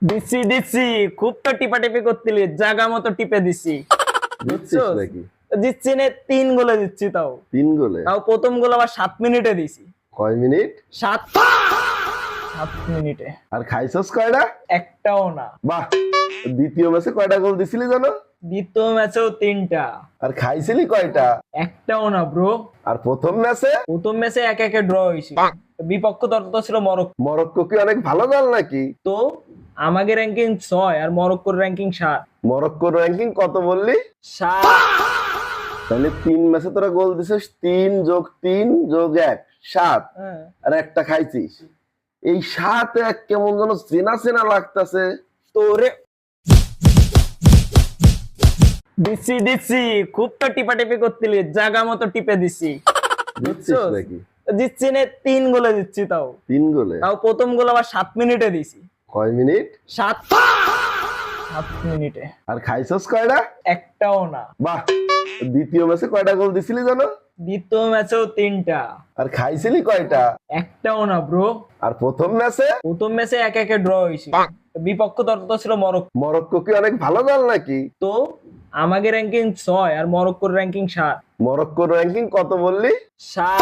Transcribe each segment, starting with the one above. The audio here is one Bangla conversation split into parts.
দিছি দিছি, খুব তো টিপাটিপি করতিলি, জাগা মতো টিপে দিছি। দিচ্ছিস নাকি? দিচ্ছি নে, 3 গোলে দিচ্ছি। তাও 3 গোলে? তাও প্রথম গোল আবার 7 মিনিটে দিছি। কয় মিনিট? 7 মিনিটে। আর খাইছস কয়টা? একটাও না। বাহ! দ্বিতীয় ম্যাচে কয়টা গোল দিছিলি জানো? দ্বিতীয় ম্যাচেও 3টা। আর খাইছিলি কয়টা? একটাও না ব্রো। আর প্রথম ম্যাচে? প্রথম ম্যাচে 1-1 ড্র হয়েছিল। বিপক্ষ দল তো ছিল মরক্কো। মরক্কো কি অনেক ভালো দল নাকি? তো আমাদের র্যাঙ্কিং 6 আর মরক্কোর র্যাঙ্কিং 7। মরক্কোর র্যাঙ্কিং কত বললি? 7। তাহলে 3 ম্যাচে তোরা গোল দিছিস 3 যোগ 3 যোগ 1 7। হ্যাঁ। আর একটা খাইছিস। এই 7 1 কেমন যেন চেনা চেনা লাগতাছে। তোরে দিছি দিছি, খুব তো টিপাটিপি করতিলি, জাগা মতো টিপে দিছি। দিচ্ছিস নাকি? দিচ্ছি নে, 3 গোলে দিচ্ছি। তাও 3 গোলে? তাও প্রথম গোল আবার 7 মিনিটে দিছি। কয় মিনিট? 7 মিনিটে। আর খাইছস কয়টা? একটাও না। বাহ! দ্বিতীয় ম্যাচে কয়টা গোল দিছিলি জানো? দ্বিতীয় ম্যাচেও 3টা। আর খাইছিলি কয়টা? একটাও না ব্রো। আর প্রথম ম্যাচে? প্রথম ম্যাচে 1-1 ড্র হয়েছিল। বিপক্ষ দল তো ছিল মরক্কো। মরক্কো কি অনেক ভালো দল নাকি? তো আমাদের র্যাঙ্কিং 6 আর মরক্কোর র্যাঙ্কিং 7। মরক্কোর র্যাঙ্কিং কত বললি? 7।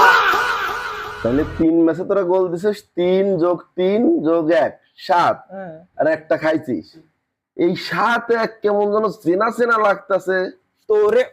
তাহলে 3 ম্যাচে তোরা গোল দিছিস 3 যোগ 3 যোগ 1 7। হ্যাঁ। আর একটা খাইছিস। এই 7 1 কেমন যেন চেনা চেনা লাগতাছে। তোরে